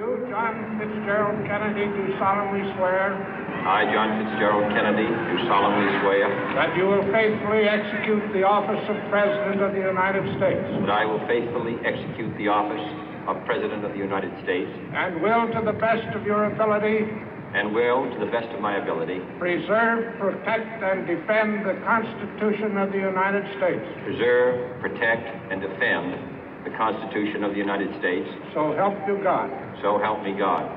You, John Fitzgerald Kennedy, do solemnly swear. I, John Fitzgerald Kennedy, do solemnly swear. That you will faithfully execute the office of President of the United States. That I will faithfully execute the office of President of the United States. And will, to the best of your ability. And will, to the best of my ability. Preserve, protect, and defend the Constitution of the United States. Preserve, protect, and defend the Constitution of the United States. So help you God. So help me God.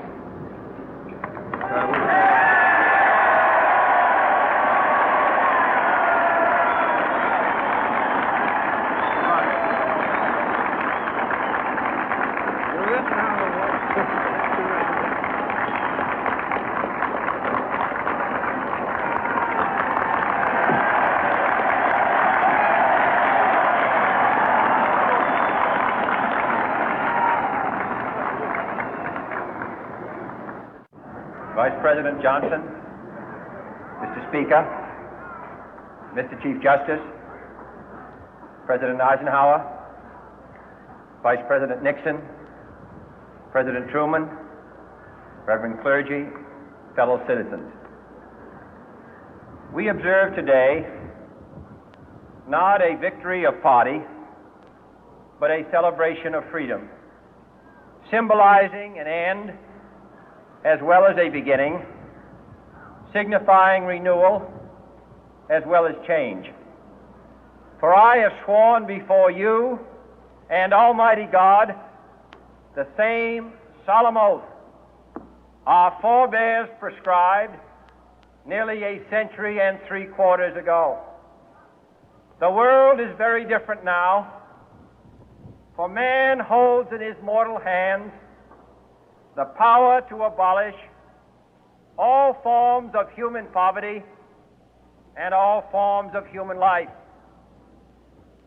Vice President Johnson, Mr. Speaker, Mr. Chief Justice, President Eisenhower, Vice President Nixon, President Truman, Reverend clergy, fellow citizens. We observe today not a victory of party, but a celebration of freedom, symbolizing an end as well as a beginning, signifying renewal as well as change. For I have sworn before you and Almighty God the same solemn oath our forebears prescribed nearly a century and 3/4 ago. The world is very different now, for man holds in his mortal hands the power to abolish all forms of human poverty and all forms of human life.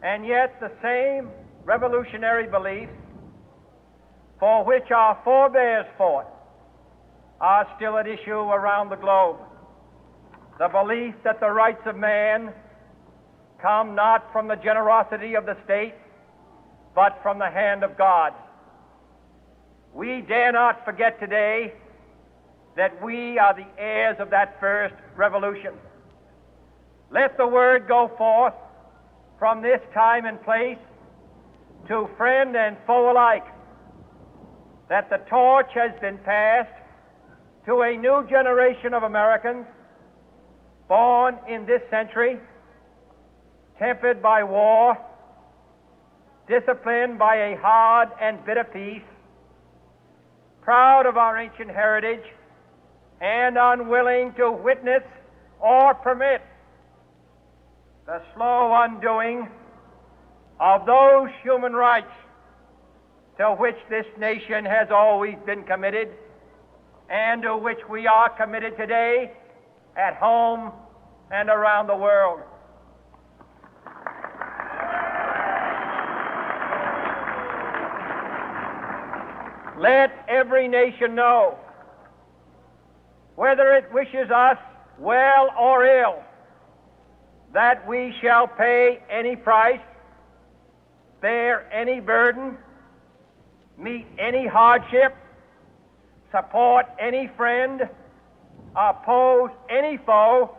And yet the same revolutionary beliefs for which our forebears fought are still at issue around the globe. The belief that the rights of man come not from the generosity of the state, but from the hand of God. We dare not forget today that we are the heirs of that first revolution. Let the word go forth from this time and place to friend and foe alike that the torch has been passed to a new generation of Americans born in this century, tempered by war, disciplined by a hard and bitter peace, proud of our ancient heritage, and unwilling to witness or permit the slow undoing of those human rights to which this nation has always been committed and to which we are committed today at home and around the world. Let every nation know, whether it wishes us well or ill, that we shall pay any price, bear any burden, meet any hardship, support any friend, oppose any foe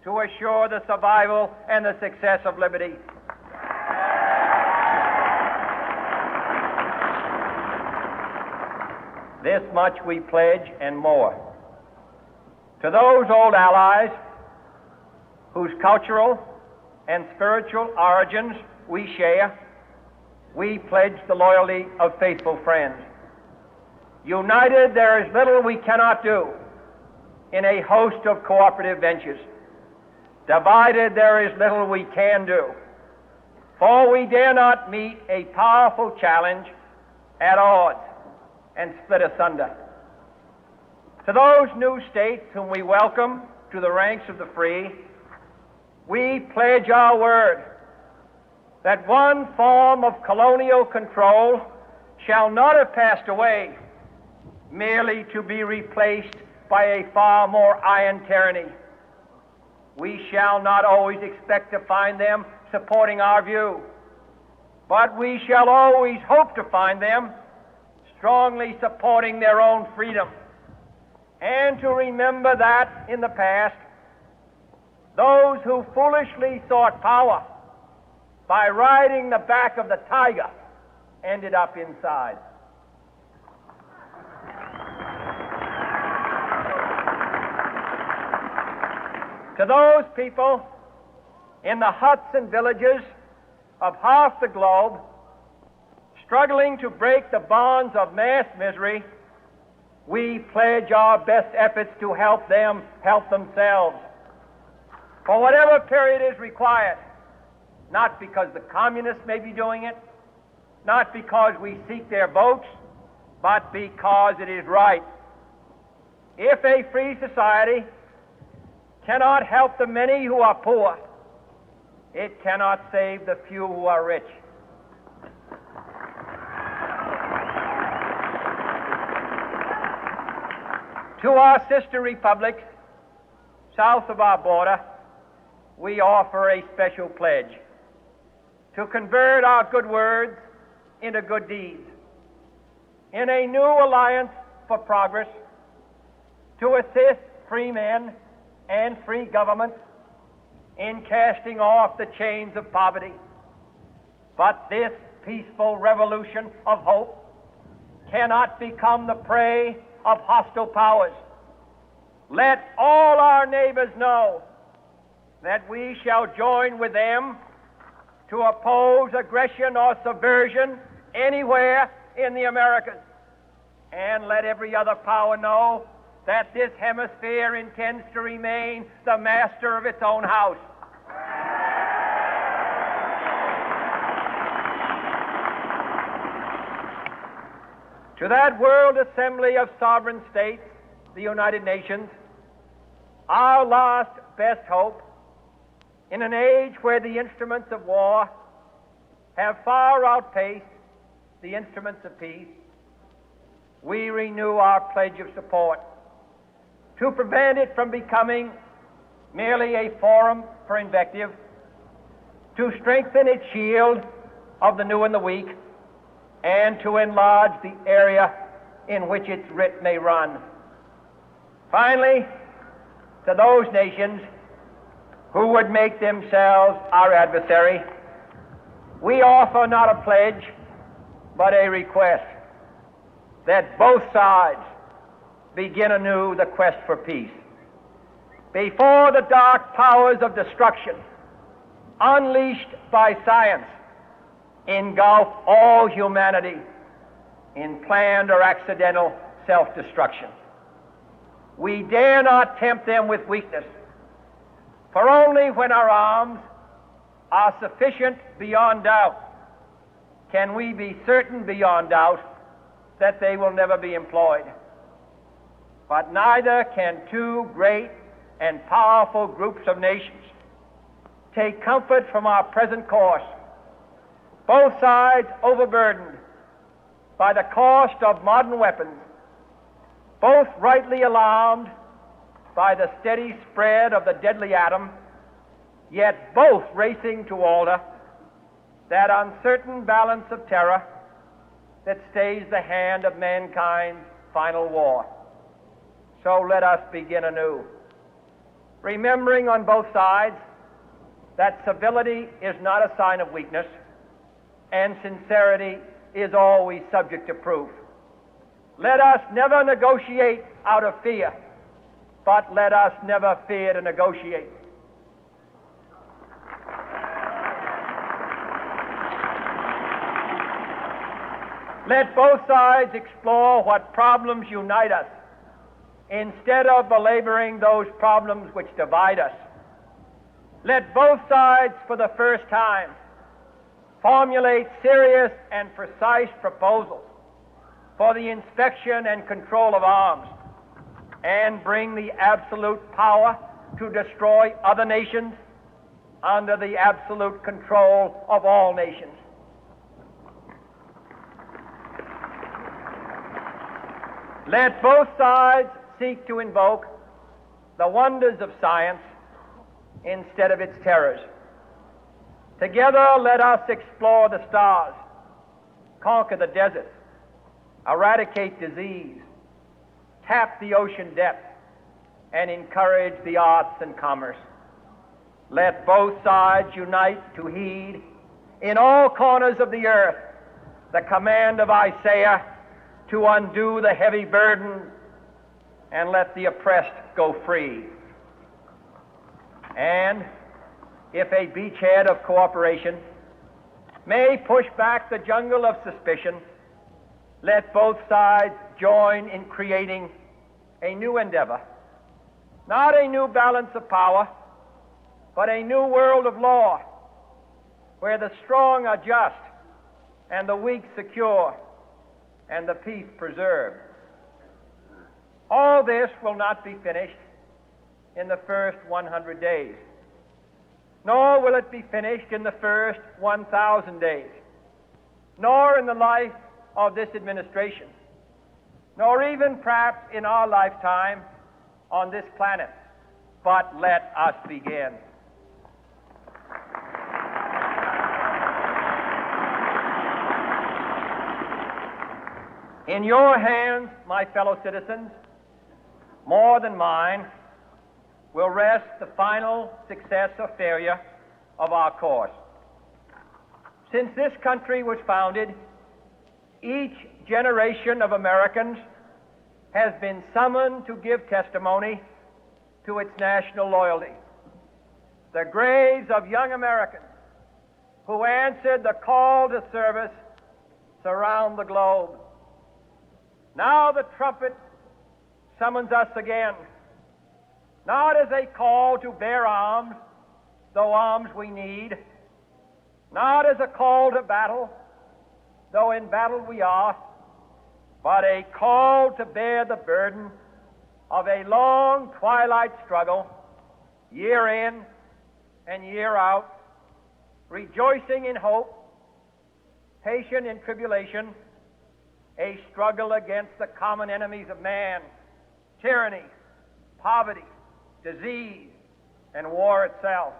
to assure the survival and the success of liberty. This much we pledge and more. To those old allies whose cultural and spiritual origins we share, we pledge the loyalty of faithful friends. United, there is little we cannot do in a host of cooperative ventures. Divided, there is little we can do, for we dare not meet a powerful challenge at odds and split asunder. To those new states whom we welcome to the ranks of the free, we pledge our word that one form of colonial control shall not have passed away merely to be replaced by a far more iron tyranny. We shall not always expect to find them supporting our view, but we shall always hope to find them strongly supporting their own freedom, and to remember that in the past, those who foolishly sought power by riding the back of the tiger ended up inside. To those people in the huts and villages of half the globe struggling to break the bonds of mass misery, we pledge our best efforts to help them help themselves for whatever period is required, not because the communists may be doing it, not because we seek their votes, but because it is right. If a free society cannot help the many who are poor, it cannot save the few who are rich. To our sister republics south of our border, we offer a special pledge to convert our good words into good deeds, in a new alliance for progress, to assist free men and free governments in casting off the chains of poverty. But this peaceful revolution of hope cannot become the prey of hostile powers. Let all our neighbors know that we shall join with them to oppose aggression or subversion anywhere in the Americas. And let every other power know that this hemisphere intends to remain the master of its own house. To that World Assembly of Sovereign States, the United Nations, our last best hope, in an age where the instruments of war have far outpaced the instruments of peace, we renew our pledge of support to prevent it from becoming merely a forum for invective, to strengthen its shield of the new and the weak, and to enlarge the area in which its writ may run. Finally, to those nations who would make themselves our adversary, we offer not a pledge, but a request that both sides begin anew the quest for peace. Before the dark powers of destruction, unleashed by science, engulf all humanity in planned or accidental self-destruction, we dare not tempt them with weakness, for only when our arms are sufficient beyond doubt can we be certain beyond doubt that they will never be employed. But neither can two great and powerful groups of nations take comfort from our present course, both sides overburdened by the cost of modern weapons, both rightly alarmed by the steady spread of the deadly atom, yet both racing to alter that uncertain balance of terror that stays the hand of mankind's final war. So let us begin anew, remembering on both sides that civility is not a sign of weakness, and sincerity is always subject to proof. Let us never negotiate out of fear, but let us never fear to negotiate. Let both sides explore what problems unite us, instead of belaboring those problems which divide us. Let both sides, for the first time, formulate serious and precise proposals for the inspection and control of arms, and bring the absolute power to destroy other nations under the absolute control of all nations. Let both sides seek to invoke the wonders of science instead of its terrors. Together, let us explore the stars, conquer the deserts, eradicate disease, tap the ocean depth, and encourage the arts and commerce. Let both sides unite to heed in all corners of the earth the command of Isaiah to undo the heavy burden and let the oppressed go free. And if a beachhead of cooperation may push back the jungle of suspicion, let both sides join in creating a new endeavor, not a new balance of power, but a new world of law, where the strong are just and the weak secure and the peace preserved. All this will not be finished in the first 100 days, nor will it be finished in the first 1,000 days, nor in the life of this administration, nor even perhaps in our lifetime on this planet. But let us begin. In your hands, my fellow citizens, more than mine, will rest the final success or failure of our course. Since this country was founded, each generation of Americans has been summoned to give testimony to its national loyalty. The graves of young Americans who answered the call to service surround the globe. Now the trumpet summons us again, not as a call to bear arms, though arms we need, not as a call to battle, though in battle we are, but a call to bear the burden of a long twilight struggle, year in and year out, rejoicing in hope, patient in tribulation, a struggle against the common enemies of man, tyranny, poverty, disease, and war itself.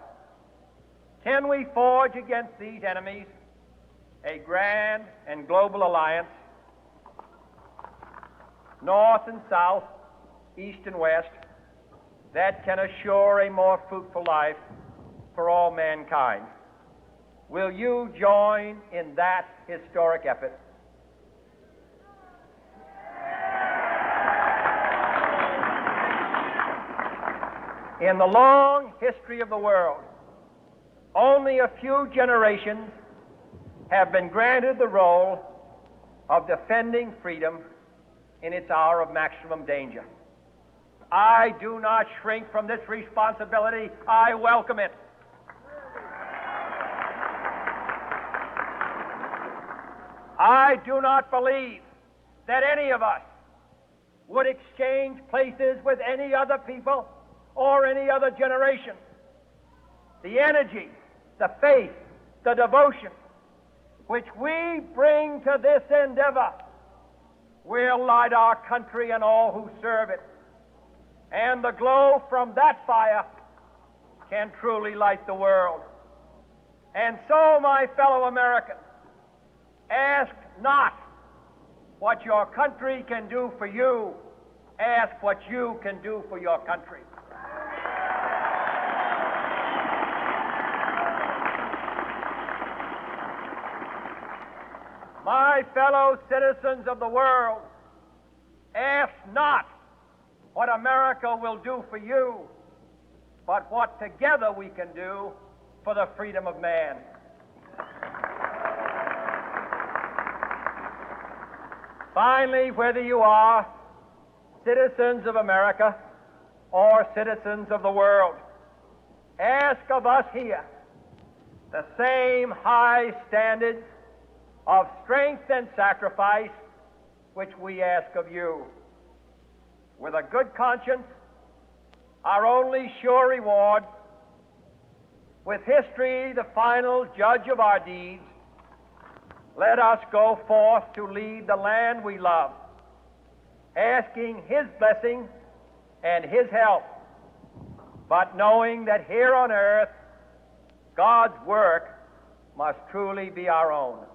Can we forge against these enemies a grand and global alliance, north and south, east and west, that can assure a more fruitful life for all mankind? Will you join in that historic effort? In the long history of the world, only a few generations have been granted the role of defending freedom in its hour of maximum danger. I do not shrink from this responsibility. I welcome it. I do not believe that any of us would exchange places with any other people or any other generation. The energy, the faith, the devotion which we bring to this endeavor will light our country and all who serve it. And the glow from that fire can truly light the world. And so, my fellow Americans, ask not what your country can do for you. Ask what you can do for your country. My fellow citizens of the world, ask not what America will do for you, but what together we can do for the freedom of man. Finally, whether you are citizens of America or citizens of the world, ask of us here the same high standards of strength and sacrifice which we ask of you. With a good conscience, our only sure reward, with history the final judge of our deeds, let us go forth to lead the land we love, asking His blessing and His help, but knowing that here on earth God's work must truly be our own.